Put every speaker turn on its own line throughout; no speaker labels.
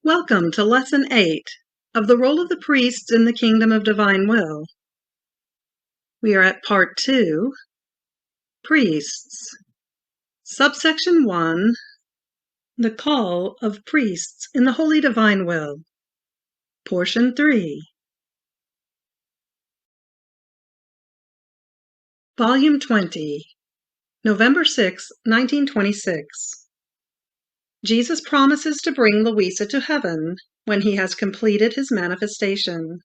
Welcome to Lesson 8 of the Role of the Priests in the Kingdom of Divine Will. We are at Part 2, Priests. Subsection 1, the Call of Priests in the Holy Divine Will. Portion 3. Volume 20, November 6, 1926. Jesus promises to bring Luisa to heaven when he has completed his manifestation.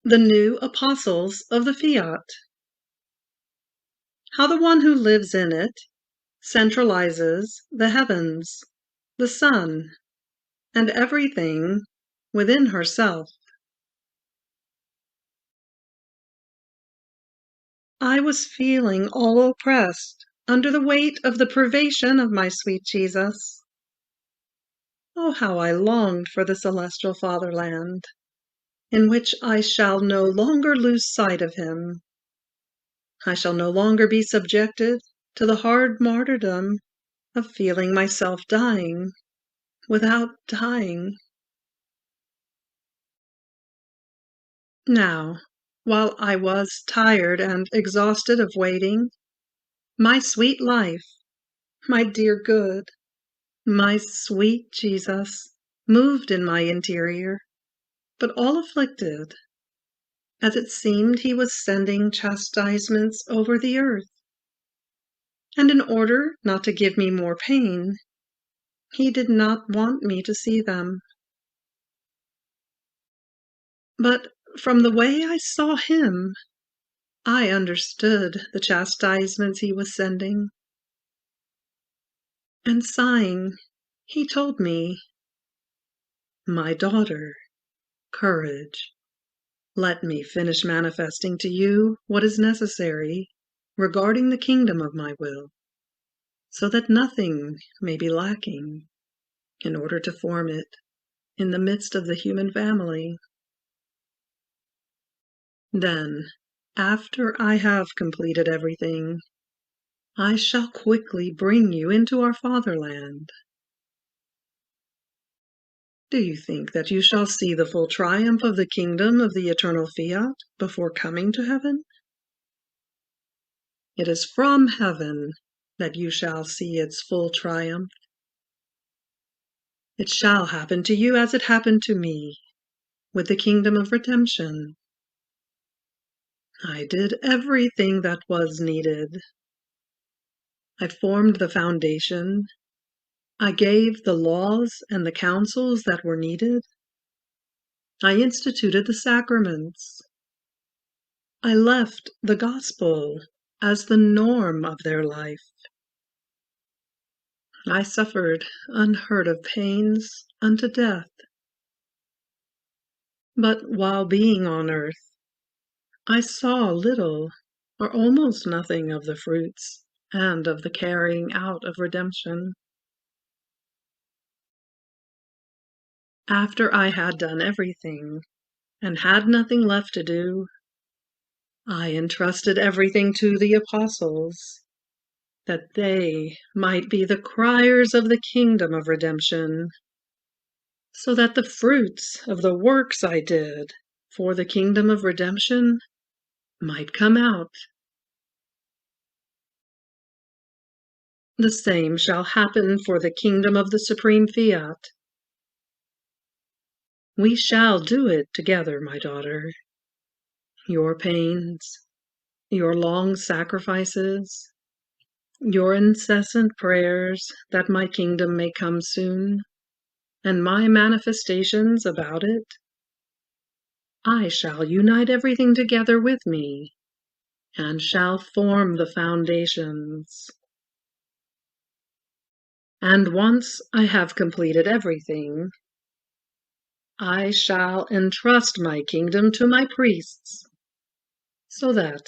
The new apostles of the Fiat. How the one who lives in it centralizes the heavens, the sun, and everything within herself. I was feeling all oppressed under the weight of the privation of my sweet Jesus. Oh, how I longed for the celestial fatherland, in which I shall no longer lose sight of him. I shall no longer be subjected to the hard martyrdom of feeling myself dying without dying. Now, while I was tired and exhausted of waiting, my sweet life, my dear good, my sweet Jesus, moved in my interior, but all afflicted, as it seemed he was sending chastisements over the earth. And in order not to give me more pain, he did not want me to see them. But from the way I saw him, I understood the chastisements he was sending. And sighing, he told me, "My daughter, courage. Let me finish manifesting to you what is necessary regarding the kingdom of my will, so that nothing may be lacking in order to form it in the midst of the human family. Then, after I have completed everything, I shall quickly bring you into our fatherland. Do you think that you shall see the full triumph of the kingdom of the eternal Fiat before coming to heaven? It is from heaven that you shall see its full triumph. It shall happen to you as it happened to me, with the kingdom of redemption. I did everything that was needed. I formed the foundation. I gave the laws and the counsels that were needed. I instituted the sacraments. I left the gospel as the norm of their life. I suffered unheard of pains unto death. But while being on earth, I saw little or almost nothing of the fruits and of the carrying out of redemption. After I had done everything and had nothing left to do, I entrusted everything to the apostles, that they might be the criers of the kingdom of redemption, so that the fruits of the works I did for the kingdom of redemption might come out. The same shall happen for the kingdom of the supreme Fiat. We shall do it together, my daughter. Your pains, your long sacrifices, your incessant prayers that my kingdom may come soon, and my manifestations about it. I shall unite everything together with me, and shall form the foundations. And once I have completed everything, I shall entrust my kingdom to my priests, so that,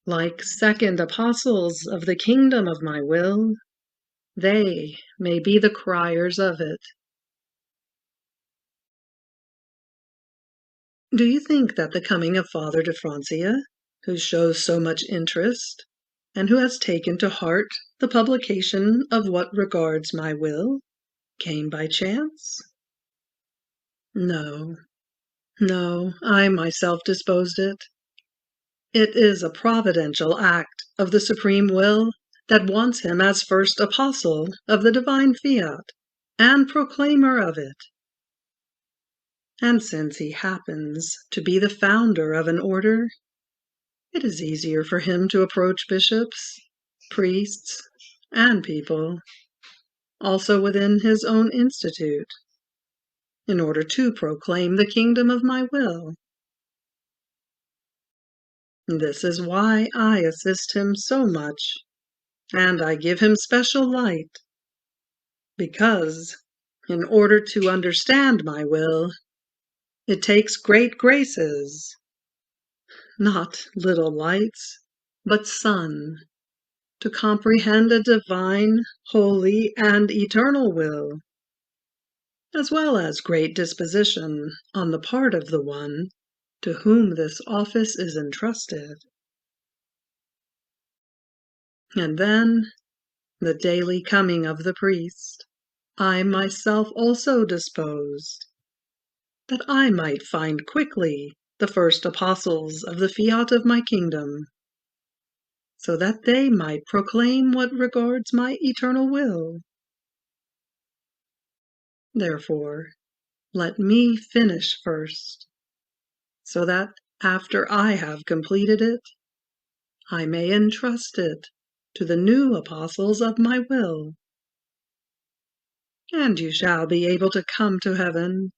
like second apostles of the kingdom of my will, they may be the criers of it. Do you think that the coming of Father de Francia, who shows so much interest, and who has taken to heart the publication of what regards my will, came by chance? No, no, I myself disposed it. It is a providential act of the supreme will that wants him as first apostle of the divine Fiat and proclaimer of it. And since he happens to be the founder of an order, it is easier for him to approach bishops, priests, and people, also within his own institute, in order to proclaim the kingdom of my will. This is why I assist him so much, and I give him special light, because, in order to understand my will, it takes great graces, not little lights, but sun, to comprehend a divine, holy, and eternal will, as well as great disposition on the part of the one to whom this office is entrusted. And then the daily coming of the priest, I myself also disposed, that I might find quickly the first apostles of the Fiat of my kingdom, so that they might proclaim what regards my eternal will. Therefore, let me finish first, so that after I have completed it, I may entrust it to the new apostles of my will. And you shall be able to come to heaven,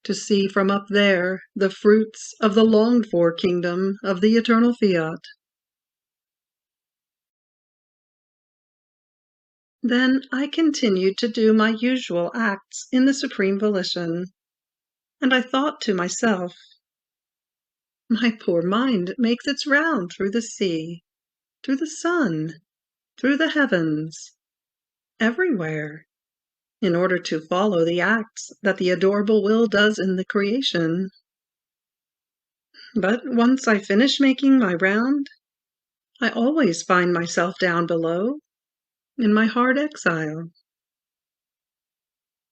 to see from up there the fruits of the longed-for kingdom of the eternal Fiat. Then I continued to do my usual acts in the supreme volition, and I thought to myself, my poor mind makes its round through the sea, through the sun, through the heavens, everywhere, in order to follow the acts that the adorable will does in the creation. But once I finish making my round, I always find myself down below, in my hard exile.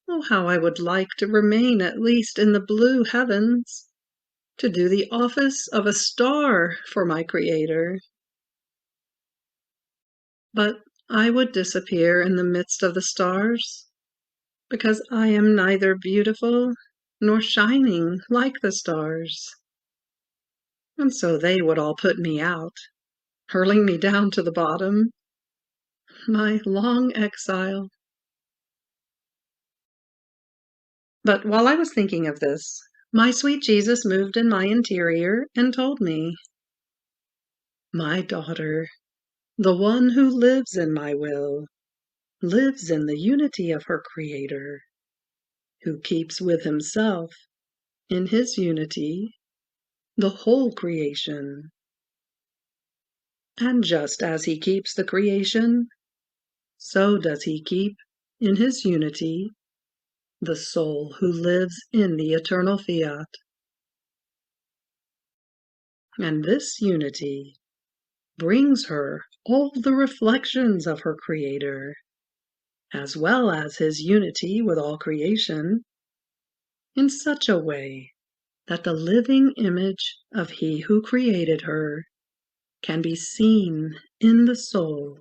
Oh, how I would like to remain at least in the blue heavens, to do the office of a star for my Creator. But I would disappear in the midst of the stars, because I am neither beautiful nor shining like the stars. And so they would all put me out, hurling me down to the bottom. My long exile. But while I was thinking of this, my sweet Jesus moved in my interior and told me, "My daughter, the one who lives in my will, lives in the unity of her Creator, who keeps with himself, in his unity, the whole creation. And just as he keeps the creation, so does he keep, in his unity, the soul who lives in the eternal Fiat. And this unity brings her all the reflections of her Creator, as well as his unity with all creation, in such a way that the living image of he who created her can be seen in the soul.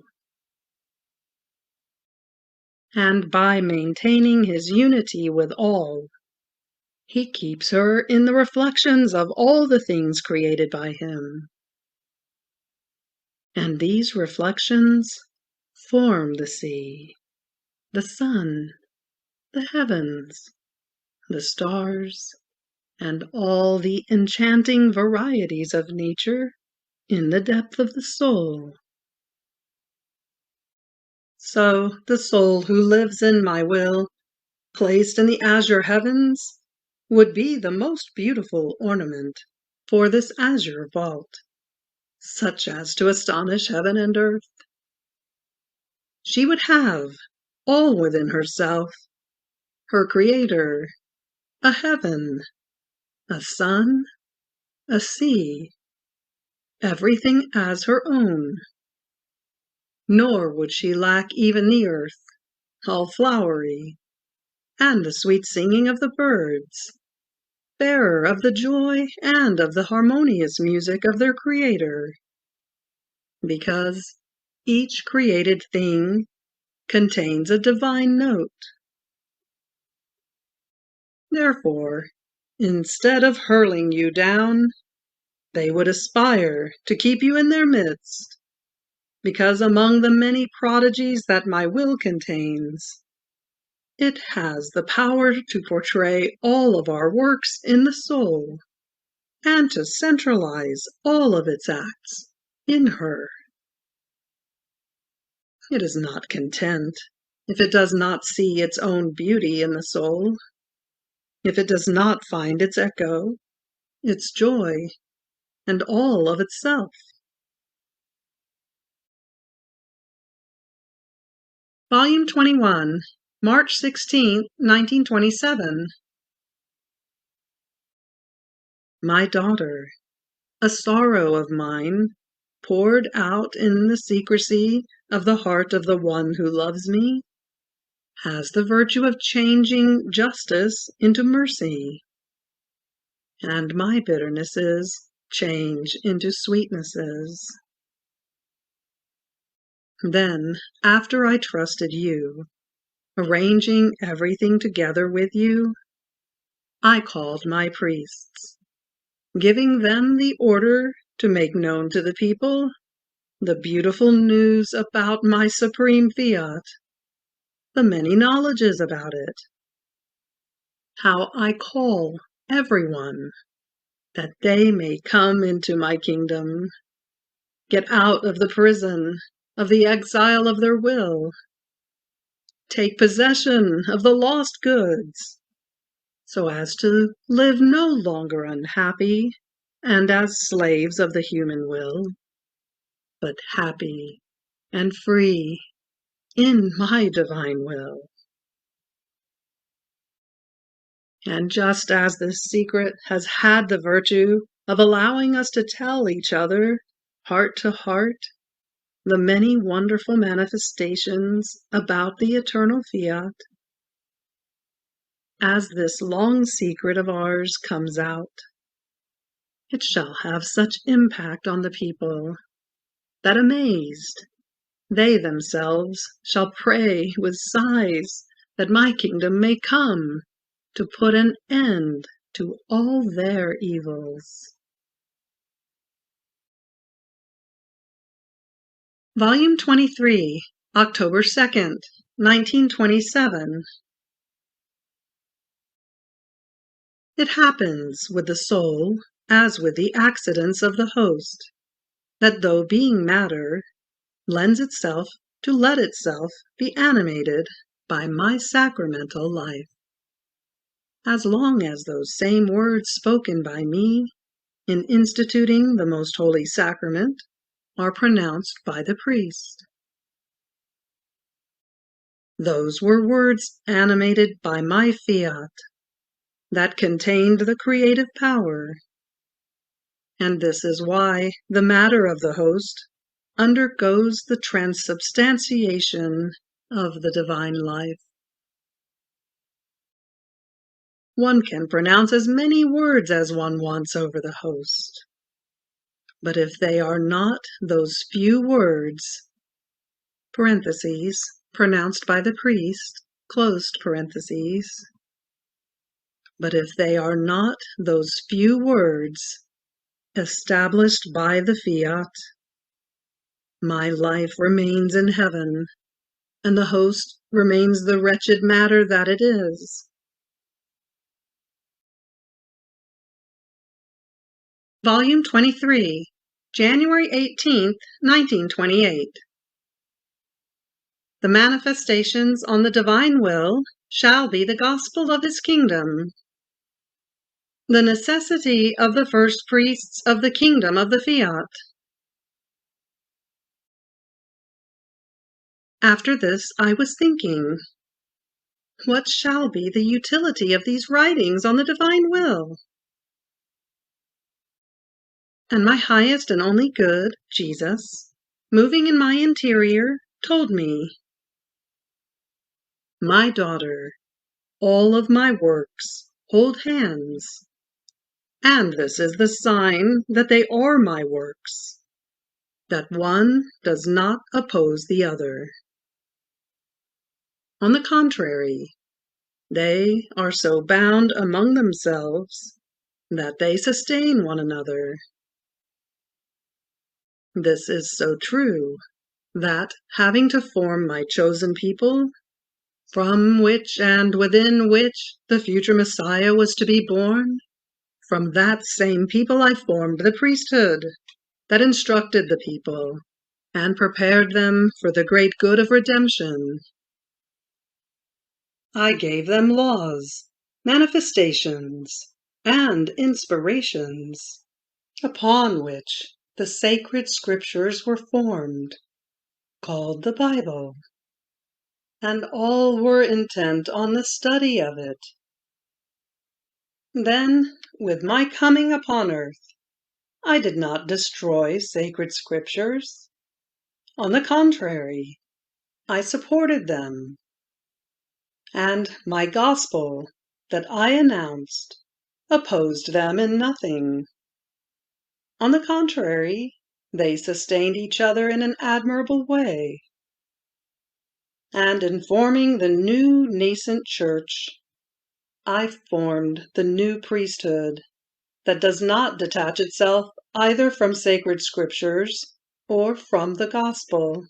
And by maintaining his unity with all, he keeps her in the reflections of all the things created by him. And these reflections form the sea, the sun, the heavens, the stars, and all the enchanting varieties of nature in the depth of the soul. So the soul who lives in my will, placed in the azure heavens, would be the most beautiful ornament for this azure vault, such as to astonish heaven and earth. She would have, all within herself, her Creator, a heaven, a sun, a sea, everything as her own. Nor would she lack even the earth, all flowery, and the sweet singing of the birds, bearer of the joy and of the harmonious music of their Creator, because each created thing contains a divine note. Therefore, instead of hurling you down, they would aspire to keep you in their midst, because among the many prodigies that my will contains, it has the power to portray all of our works in the soul, and to centralize all of its acts in her. It is not content if it does not see its own beauty in the soul, if it does not find its echo, its joy, and all of itself. Volume 21, March 16, 1927. My daughter, a sorrow of mine, poured out in the secrecy of the heart of the one who loves me, has the virtue of changing justice into mercy, and my bitternesses change into sweetnesses. Then, after I trusted you, arranging everything together with you, I called my priests, giving them the order to make known to the people the beautiful news about my supreme Fiat, the many knowledges about it, how I call everyone that they may come into my kingdom, get out of the prison of the exile of their will, take possession of the lost goods, so as to live no longer unhappy and as slaves of the human will, but happy and free in my divine will. And just as this secret has had the virtue of allowing us to tell each other, heart to heart, the many wonderful manifestations about the eternal Fiat, as this long secret of ours comes out, it shall have such impact on the people that, amazed, they themselves shall pray with sighs that my kingdom may come to put an end to all their evils. Volume 23, October 2nd, 1927. It happens with the soul, as with the accidents of the host, that though being matter, lends itself to let itself be animated by my sacramental life, as long as those same words spoken by me in instituting the most holy sacrament are pronounced by the priest. Those were words animated by my Fiat, that contained the creative power, and this is why the matter of the host undergoes the transubstantiation of the divine life. One can pronounce as many words as one wants over the host, but if they are not those few words, parentheses, pronounced by the priest, closed parentheses, but if they are not those few words established by the Fiat, my life remains in heaven, and the host remains the wretched matter that it is. Volume 23, January 18th, 1928. The manifestations on the divine will shall be the gospel of his kingdom. The necessity of the first priests of the kingdom of the Fiat. After this I was thinking, what shall be the utility of these writings on the divine will? And my highest and only good, Jesus, moving in my interior, told me, my daughter, all of my works hold hands, and this is the sign that they are my works, that one does not oppose the other. On the contrary, they are so bound among themselves that they sustain one another. This is so true that, having to form my chosen people, from which and within which the future Messiah was to be born, from that same people I formed the priesthood that instructed the people and prepared them for the great good of redemption. I gave them laws, manifestations, and inspirations, upon which the sacred scriptures were formed, called the Bible, and all were intent on the study of it. Then, with my coming upon earth, I did not destroy sacred scriptures. On the contrary, I supported them, and my gospel that I announced opposed them in nothing. On the contrary, they sustained each other in an admirable way. And in forming the new nascent church, I formed the new priesthood that does not detach itself either from sacred scriptures or from the gospel.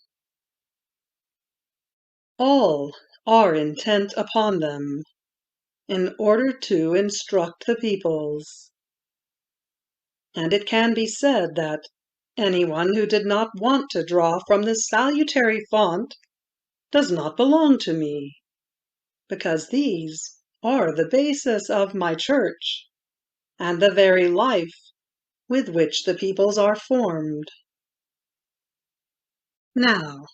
All are intent upon them in order to instruct the peoples. And it can be said that anyone who did not want to draw from this salutary font does not belong to me, because these are the basis of my church and the very life with which the peoples are formed. Now,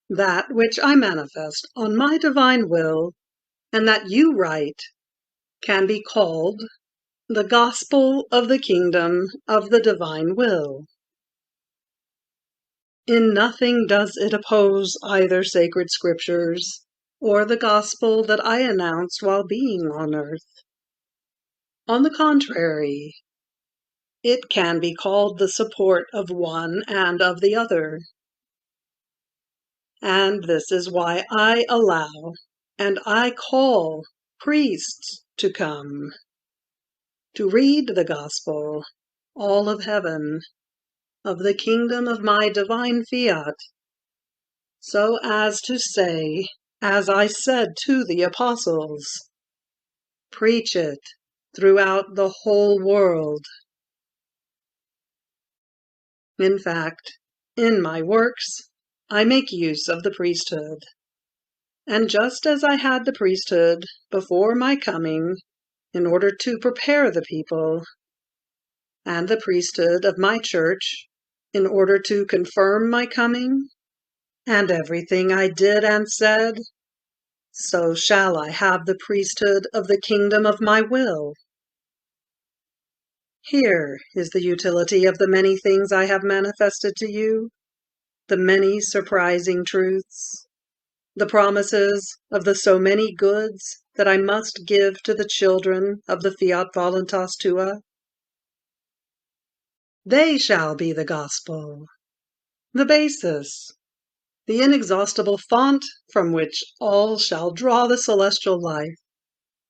that which I manifest on my divine will, and that you write, can be called the gospel of the kingdom of the divine will. In nothing does it oppose either sacred scriptures or the gospel that I announced while being on earth. On the contrary, it can be called the support of one and of the other. And this is why I allow and I call priests to come, to read the gospel, all of heaven, of the kingdom of my divine Fiat, so as to say, as I said to the apostles, preach it throughout the whole world. In fact, in my works, I make use of the priesthood. And just as I had the priesthood before my coming in order to prepare the people, and the priesthood of my church in order to confirm my coming, and everything I did and said, so shall I have the priesthood of the kingdom of my will. Here is the utility of the many things I have manifested to you, the many surprising truths, the promises of the so many goods that I must give to the children of the Fiat Voluntas Tua. They shall be the gospel, the basis, the inexhaustible font from which all shall draw the celestial life,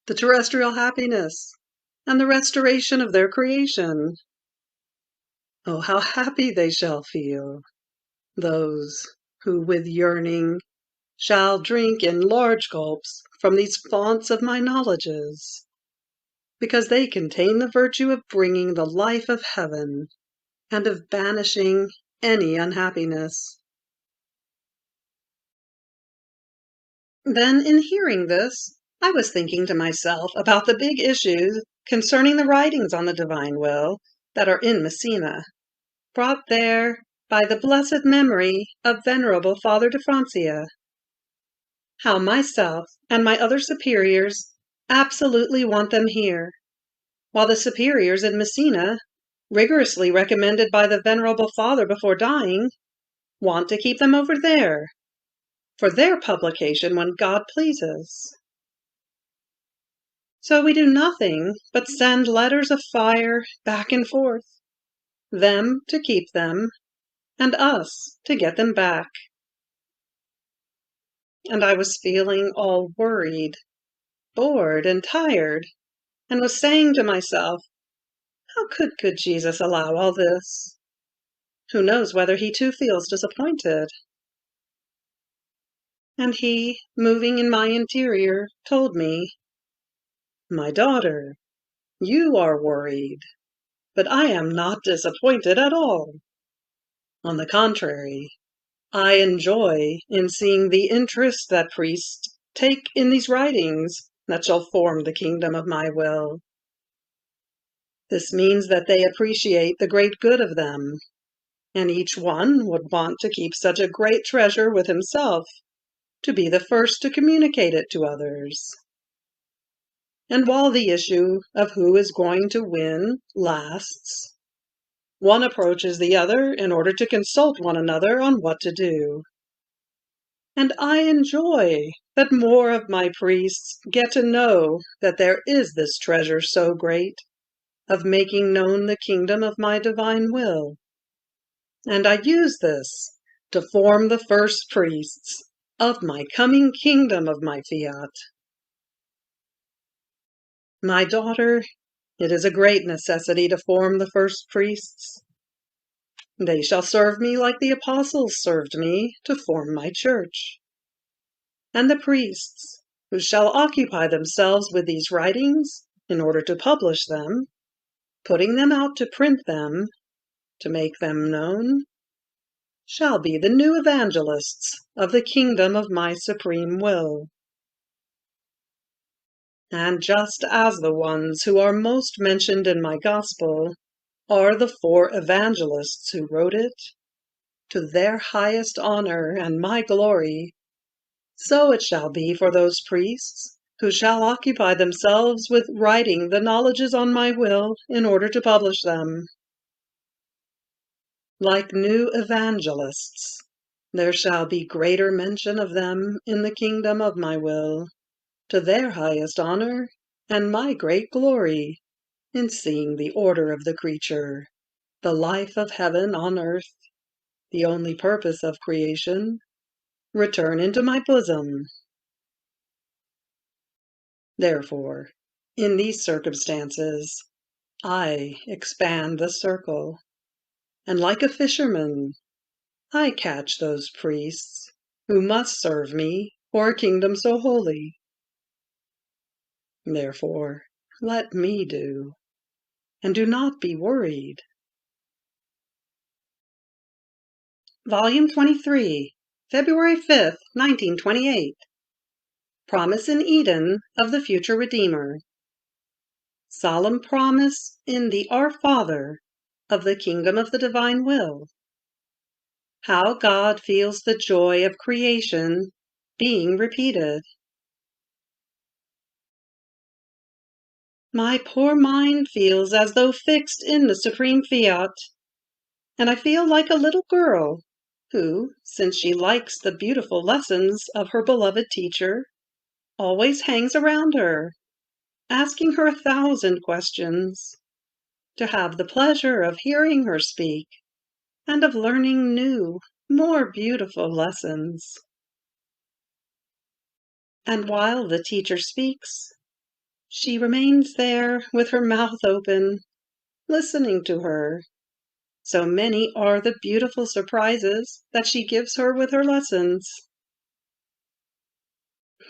the terrestrial happiness, and the restoration of their creation. Oh, how happy they shall feel, those who with yearning shall drink in large gulps from these fonts of my knowledges, because they contain the virtue of bringing the life of heaven and of banishing any unhappiness. Then, in hearing this, I was thinking to myself about the big issues concerning the writings on the divine will that are in Messina, brought there by the blessed memory of Venerable Father de Francia. How myself and my other superiors absolutely want them here, while the superiors in Messina, rigorously recommended by the Venerable Father before dying, want to keep them over there, for their publication when God pleases. So we do nothing but send letters of fire back and forth, them to keep them, and us to get them back. And I was feeling all worried, bored, and tired, and was saying to myself, how could Jesus allow all this? Who knows whether he too feels disappointed? And he, moving in my interior, told me, my daughter, you are worried, but I am not disappointed at all. On the contrary, I enjoy in seeing the interest that priests take in these writings that shall form the kingdom of my will. This means that they appreciate the great good of them, and each one would want to keep such a great treasure with himself, to be the first to communicate it to others. And while the issue of who is going to win lasts, one approaches the other in order to consult one another on what to do. And I enjoy that more of my priests get to know that there is this treasure so great of making known the kingdom of my divine will. And I use this to form the first priests of my coming kingdom of my Fiat. My daughter, it is a great necessity to form the first priests. They shall serve me like the apostles served me to form my church. And the priests, who shall occupy themselves with these writings in order to publish them, putting them out to print them, to make them known, shall be the new evangelists of the kingdom of my supreme will. And just as the ones who are most mentioned in my gospel are the 4 evangelists who wrote it, to their highest honor and my glory, so it shall be for those priests who shall occupy themselves with writing the knowledges on my will in order to publish them. Like new evangelists, there shall be greater mention of them in the kingdom of my will, to their highest honor and my great glory, in seeing the order of the creature, the life of heaven on earth, the only purpose of creation, return into my bosom. Therefore, in these circumstances, I expand the circle, and like a fisherman, I catch those priests who must serve me for a kingdom so holy. Therefore, let me do, and do not be worried. Volume 23, February 5th, 1928. Promise in Eden of the Future Redeemer. Solemn promise in the Our Father of the Kingdom of the Divine Will. How God feels the joy of creation being repeated. My poor mind feels as though fixed in the supreme Fiat, and I feel like a little girl who, since she likes the beautiful lessons of her beloved teacher, always hangs around her, asking her 1,000 questions, to have the pleasure of hearing her speak and of learning new, more beautiful lessons. And while the teacher speaks, she remains there with her mouth open, listening to her. So many are the beautiful surprises that she gives her with her lessons.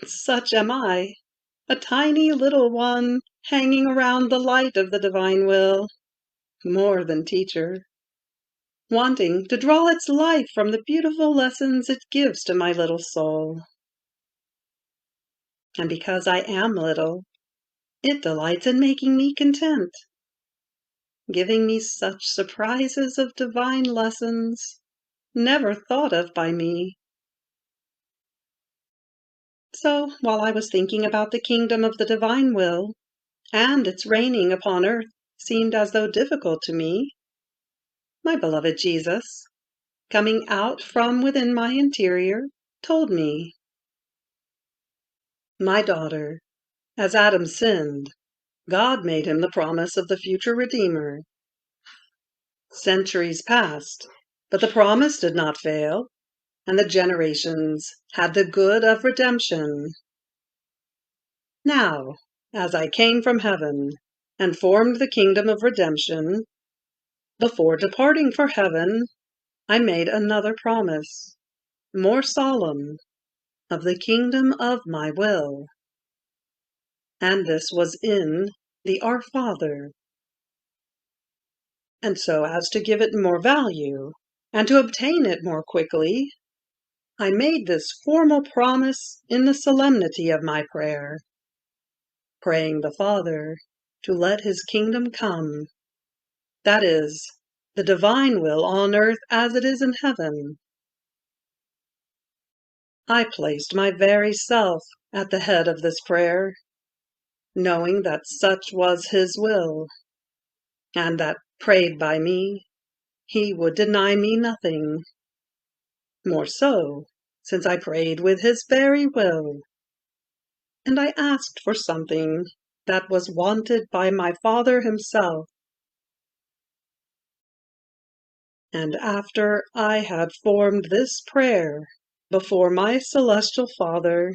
Such am I, a tiny little one hanging around the light of the divine will, more than teacher, wanting to draw its life from the beautiful lessons it gives to my little soul. And because I am little, it delights in making me content, giving me such surprises of divine lessons never thought of by me. So, while I was thinking about the kingdom of the divine will, and its reigning upon earth seemed as though difficult to me, my beloved Jesus, coming out from within my interior, told me, my daughter, As Adam sinned, God made him the promise of the future Redeemer. Centuries passed, but the promise did not fail, and the generations had the good of redemption. Now, as I came from heaven and formed the kingdom of redemption, before departing for heaven, I made another promise, more solemn, of the kingdom of my will. And this was in the Our Father. And so as to give it more value, and to obtain it more quickly, I made this formal promise in the solemnity of my prayer, praying the Father to let his kingdom come, that is, the divine will on earth as it is in heaven. I placed my very self at the head of this prayer, knowing that such was his will, and that, prayed by me, he would deny me nothing. More so, since I prayed with his very will, and I asked for something that was wanted by my Father himself. And after I had formed this prayer before my celestial Father,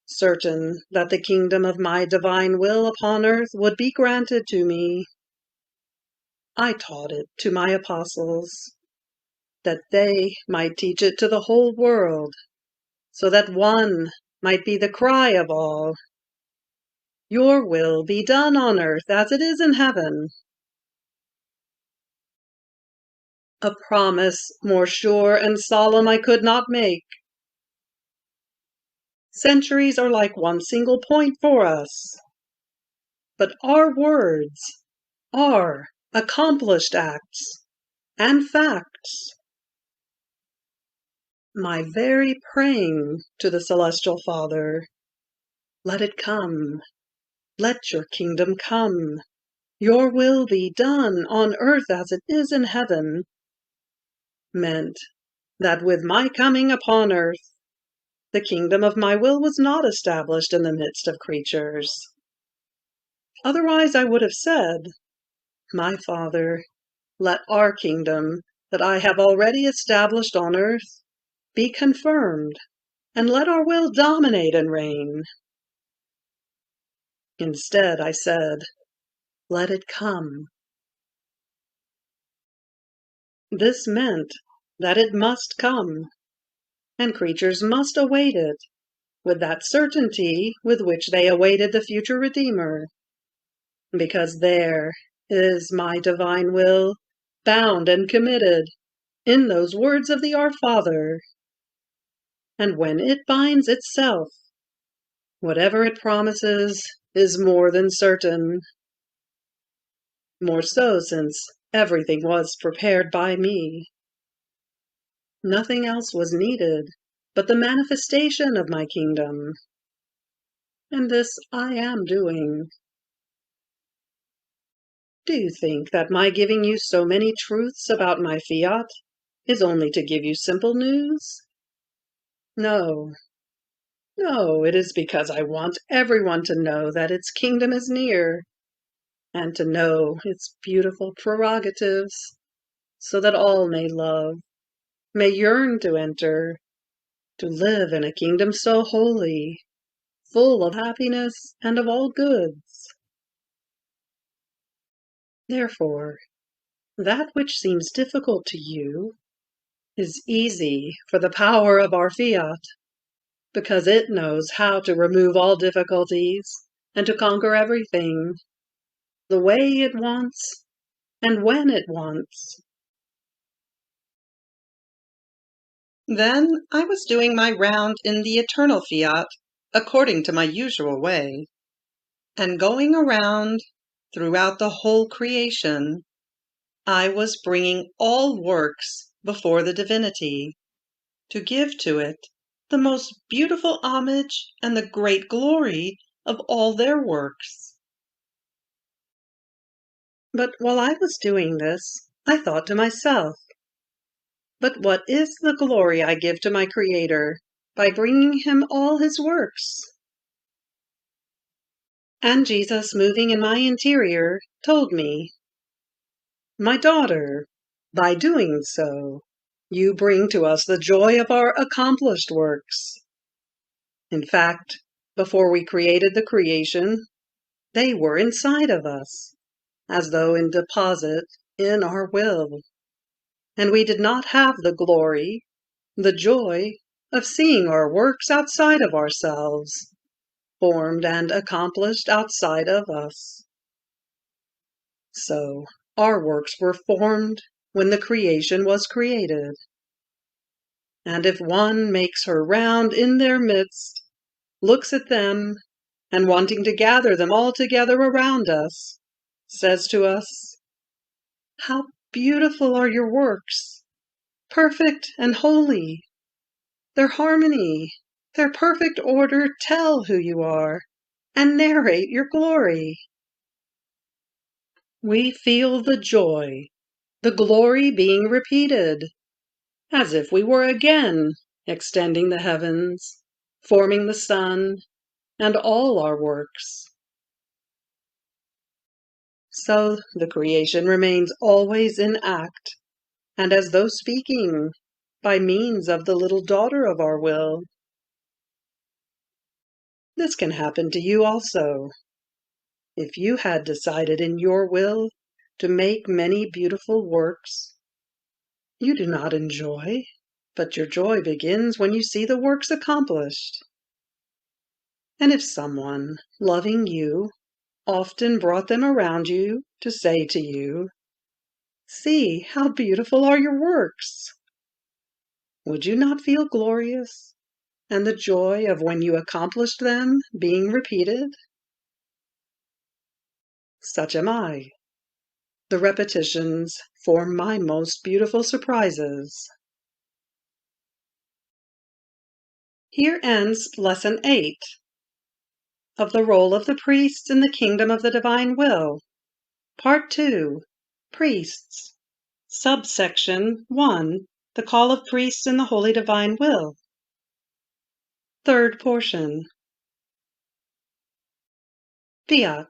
certain that the kingdom of my divine will upon earth would be granted to me, I taught it to my apostles, that they might teach it to the whole world, so that one might be the cry of all, "Your will be done on earth as it is in heaven." A promise more sure and solemn I could not make. Centuries are like one single point for us, but our words are accomplished acts and facts. My very praying to the Celestial Father, "Let it come, let your kingdom come, your will be done on earth as it is in heaven," meant that with my coming upon earth, the kingdom of my will was not established in the midst of creatures. Otherwise I would have said, "My Father, let our kingdom, that I have already established on earth, be confirmed, and let our will dominate and reign." Instead, I said, "Let it come." This meant that it must come, and creatures must await it, with that certainty with which they awaited the future Redeemer, because there is my divine will, bound and committed, in those words of the Our Father. And when it binds itself, whatever it promises is more than certain. More so since everything was prepared by me. Nothing else was needed but the manifestation of my kingdom. And this I am doing. Do you think that my giving you so many truths about my fiat is only to give you simple news? No. No, it is because I want everyone to know that its kingdom is near, and to know its beautiful prerogatives, so that all may love, may yearn to enter, to live in a kingdom so holy, full of happiness and of all goods. Therefore, that which seems difficult to you is easy for the power of our fiat, because it knows how to remove all difficulties and to conquer everything, the way it wants and when it wants. Then I was doing my round in the eternal fiat, according to my usual way, and going around throughout the whole creation, I was bringing all works before the divinity, to give to it the most beautiful homage and the great glory of all their works. But while I was doing this, I thought to myself, "But what is the glory I give to my Creator by bringing him all his works?" And Jesus, moving in my interior, told me, "My daughter, by doing so, you bring to us the joy of our accomplished works. In fact, before we created the creation, they were inside of us, as though in deposit in our will. And we did not have the glory, the joy of seeing our works outside of ourselves, formed and accomplished outside of us. So our works were formed when the creation was created. And if one makes her round in their midst, looks at them, and wanting to gather them all together around us, says to us, 'How beautiful are your works, perfect and holy! Their harmony, their perfect order tell who you are and narrate your glory.' We feel the joy, the glory being repeated, as if we were again extending the heavens, forming the sun, and all our works. So the creation remains always in act, and as though speaking, by means of the little daughter of our will. This can happen to you also. If you had decided in your will to make many beautiful works, you do not enjoy, but your joy begins when you see the works accomplished. And if someone, loving you, often brought them around you to say to you, 'See, how beautiful are your works!' would you not feel glorious, and the joy of when you accomplished them being repeated? Such am I. The repetitions form my most beautiful surprises. Here ends Lesson 8 of the role of the priests in the kingdom of the divine will. Part 2, Priests. Subsection 1, the call of priests in the holy divine will. Third portion. Fiat.